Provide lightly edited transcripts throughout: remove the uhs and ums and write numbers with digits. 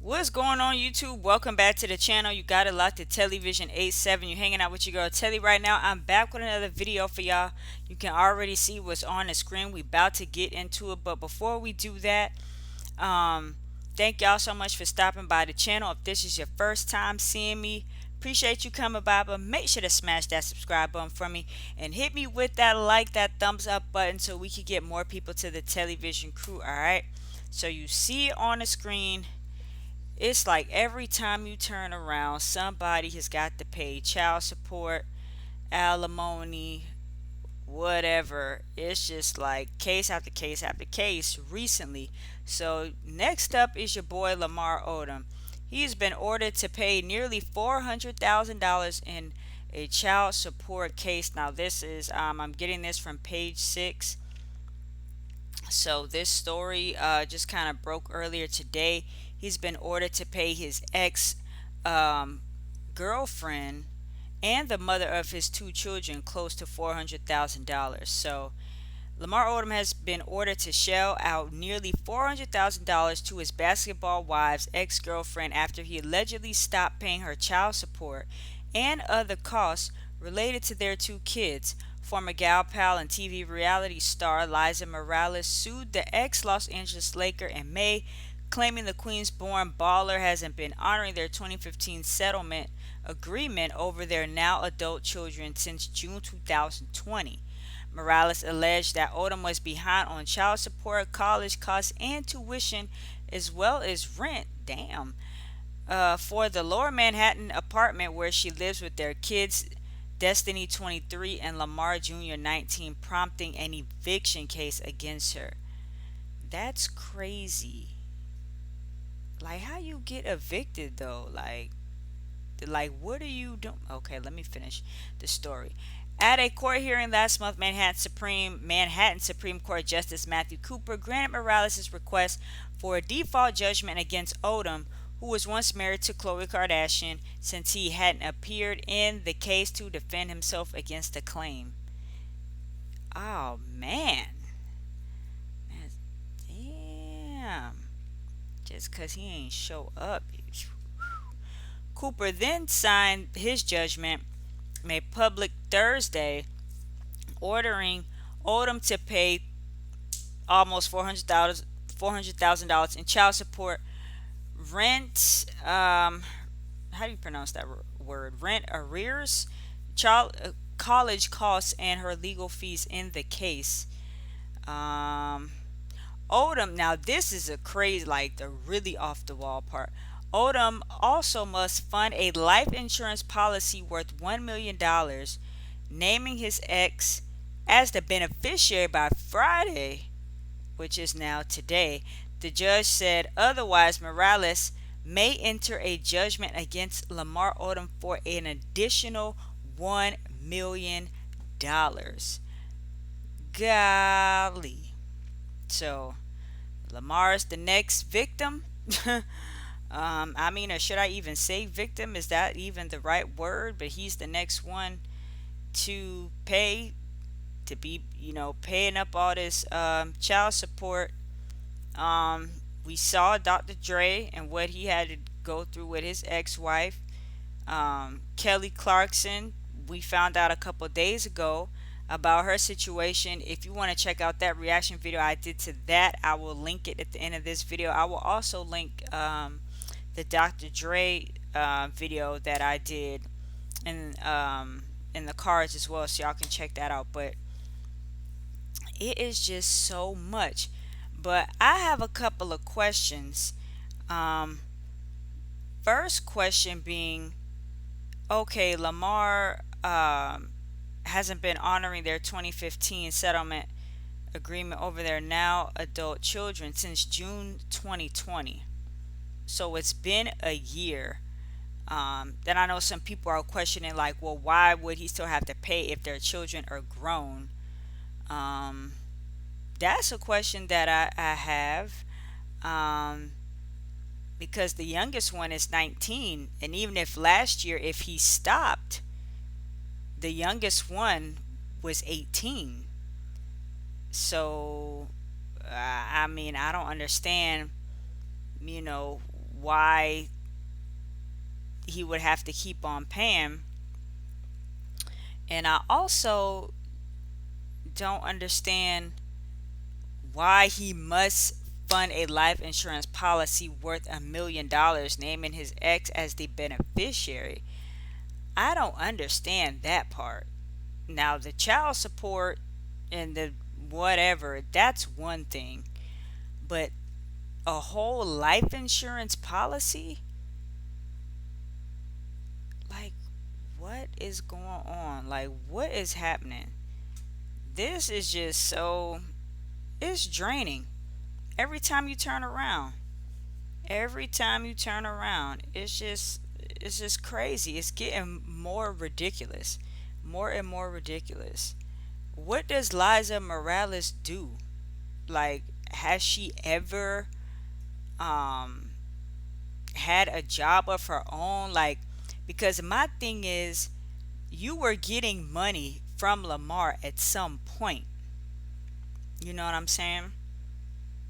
What's going on, YouTube? Welcome back to the channel. You got it locked to TelliVision 87. You're hanging out with your girl Telly right now. I'm back with another video for y'all. You can already see what's on the screen. We about to get into it, but before we do that, um, thank y'all so much for stopping by the channel. If this is your first time seeing me, appreciate you coming by, but make sure to smash that subscribe button for me and hit me with that like, that thumbs up button so we can get more people to the TelliVision crew. All right. So you see it on the screen. It's like every time you turn around, somebody has got to pay child support, alimony, whatever. It's just like case after case after case recently. So, next up is your boy Lamar Odom. He's been ordered to pay nearly $400,000 in a child support case. Now, this is, I'm getting this from page 6. So this story just kind of broke earlier today. He's been ordered to pay his ex um, girlfriend and the mother of his two children close to $400,000. So Lamar Odom has been ordered to shell out nearly $400,000 to his basketball wife's ex-girlfriend after he allegedly stopped paying her child support and other costs related to their two kids. Former gal pal and TV reality star Liza Morales sued the ex-Los Angeles Laker in May, claiming the Queens-born baller hasn't been honoring their 2015 settlement agreement over their now adult children since June 2020. Morales alleged that Odom was behind on child support, college costs, and tuition, as well as rent. Damn. For the Lower Manhattan apartment where she lives with their kids, Destiny 23 and Lamar Jr. 19, prompting an eviction case against her. That's crazy. Like, how you get evicted though? Like what are you doing? Okay, let me finish the story. At a court hearing last month, Manhattan Supreme Court Justice Matthew Cooper granted Morales' request for a default judgment against Odom, who was once married to Khloe Kardashian, since he hadn't appeared in the case to defend himself against the claim. Oh man, damn! Just cause he ain't show up. Cooper then signed his judgment, made public Thursday, ordering Odom to pay almost $400,000 in child support, rent. How do you pronounce that word? Rent arrears, child college costs, and her legal fees in the case. Um, Odom. Now this is a crazy, like the really off the wall part. Odom also must fund a life insurance policy worth $1 million, naming his ex as the beneficiary by Friday, which is now today. The judge said otherwise, Morales may enter a judgment against Lamar Odom for an additional $1 million. Golly. So, Lamar's the next victim. I mean, or should I even say victim? Is that even the right word? But he's the next one to pay, to be, paying up all this child support. We saw Dr. Dre and what he had to go through with his ex-wife, Kelly Clarkson. We found out a couple days ago about her situation. If you want to check out that reaction video I did to that, I will link it at the end of this video. I will also link the Dr. Dre video that I did in the cards as well, so y'all can check that out. But it is just so much. But I have a couple of questions. Um, First question being, okay, Lamar hasn't been honoring their 2015 settlement agreement over their now adult children since June 2020. So it's been a year. Then I know some people are questioning, like, well, why would he still have to pay if their children are grown? Um, that's a question that I have. Um, because the youngest one is 19, and even if last year, if he stopped, the youngest one was 18. So I mean, I don't understand, you know why he would have to keep on paying. And I also don't understand why he must fund a life insurance policy worth $1 million, naming his ex as the beneficiary. I don't understand that part. Now, the child support and the whatever, that's one thing. But a whole life insurance policy? Like, what is going on? Like, what is happening? This is just so, it's draining. Every time you turn around, every time you turn around, it's just crazy. It's getting more ridiculous, more and more ridiculous. What does Liza Morales do? Like, has she ever um had a job of her own? Like, because my thing is, you were getting money from Lamar at some point. You know what I'm saying?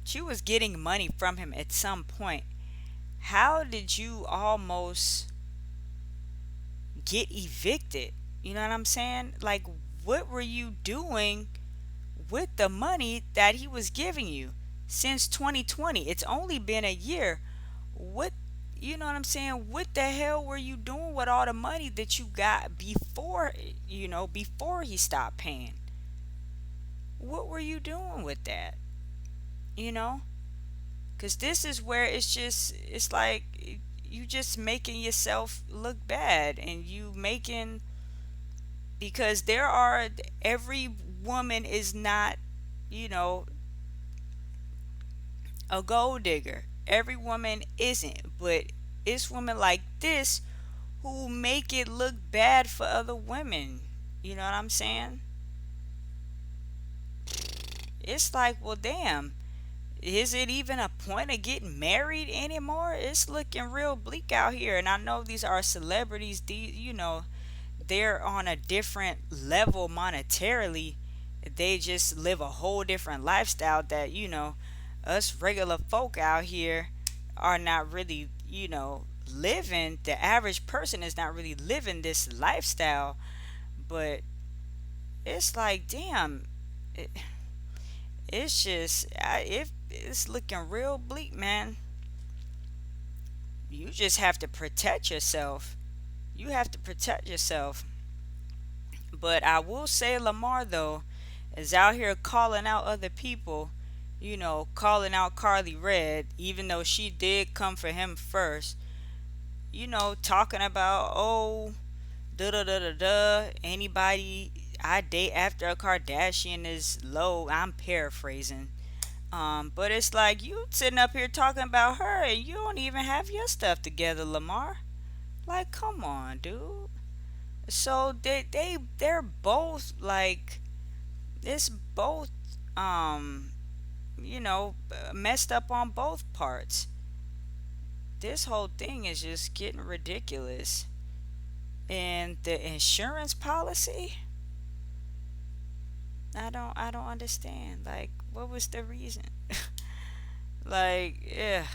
She was getting money from him at some point. How did you almost get evicted? You know what I'm saying? Like, what were you doing with the money that he was giving you since 2020? It's only been a year. What, you know what I'm saying? What the hell were you doing with all the money that you got before, before he stopped paying? What were you doing with that? You know? Because this is where it's like you just making yourself look bad, and you making, because every woman is not, you know, a gold digger. Every woman isn't, but it's women like this who make it look bad for other women. You know what I'm saying? It's like, well, damn, is it even a point of getting married anymore? It's looking real bleak out here. And I know these are celebrities, they're on a different level monetarily. They just live a whole different lifestyle that, us regular folk out here are not really, living. The average person is not really living this lifestyle. But it's like, damn, it, it's just, it's looking real bleak, man. You just have to protect yourself. You have to protect yourself. But I will say, Lamar, though, is out here calling out other people, calling out Carly Red, even though she did come for him first, talking about, oh, da da da da da, anybody I date after a Kardashian is low. I'm paraphrasing. But it's like you sitting up here talking about her and you don't even have your stuff together, Lamar. Like, come on, dude. So they're both like, it's both messed up on both parts. This whole thing is just getting ridiculous. And the insurance policy, I don't understand. Like, what was the reason? Like, yeah,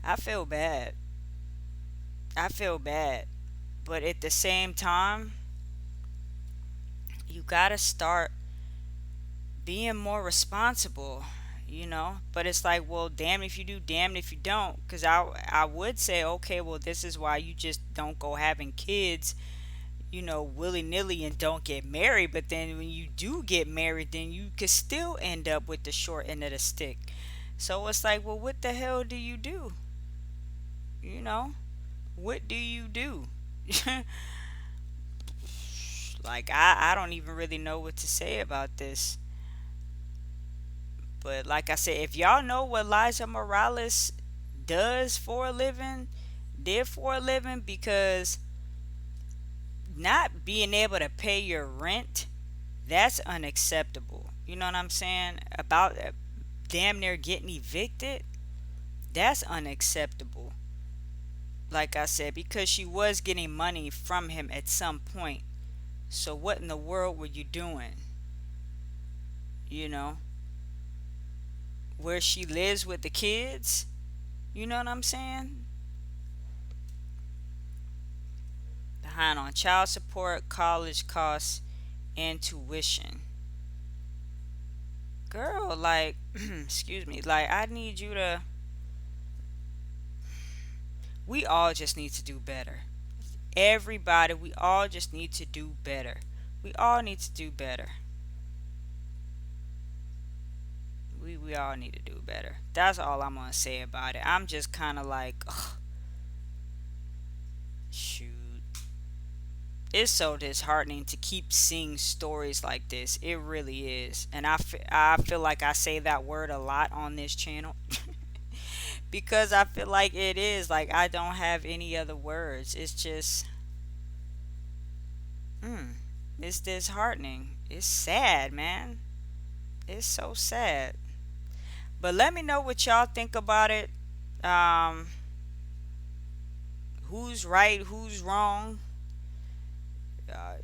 I feel bad. I feel bad. But at the same time, you gotta start being more responsible, But it's like, well, damn if you do, damn if you don't. Because I would say, okay, well, this is why you just don't go having kids, willy nilly, and don't get married. But then when you do get married, then you could still end up with the short end of the stick. So it's like, well, what the hell do you do? You know? What do you do? Like, I don't even really know what to say about this. But like I said, if y'all know what Liza Morales does for a living, did for a living, because not being able to pay your rent, that's unacceptable. You know what I'm saying? About damn near getting evicted, that's unacceptable. Like I said, because she was getting money from him at some point. So what in the world were you doing? You know, where she lives with the kids? You know what I'm saying? Behind on child support, college costs, and tuition. Girl, like, excuse me, like, I need you to, we all just need to do better. Everybody, we all just need to do better. We all need to do better. We all need to do better. That's all I'm gonna say about it. I'm just kind of like, ugh, shoot. It's so disheartening to keep seeing stories like this. It really is. And I feel like I say that word a lot on this channel because I feel like it is. Like, I don't have any other words. It's just, mm, it's disheartening. It's sad, man. It's so sad. But let me know what y'all think about it. Um, who's right? Who's wrong? Uh,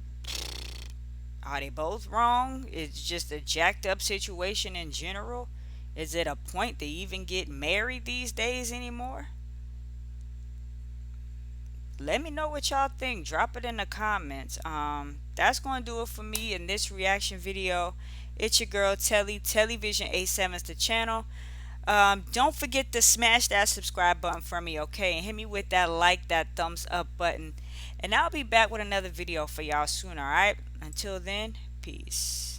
are they both wrong? It's just a jacked up situation in general. Is it a point to even get married these days anymore? Let me know what y'all think. Drop it in the comments. That's gonna do it for me in this reaction video. It's your girl TelliVision A7 is the channel. Don't forget to smash that subscribe button for me, okay? And hit me with that like, that thumbs up button. And I'll be back with another video for y'all soon, alright? Until then, peace.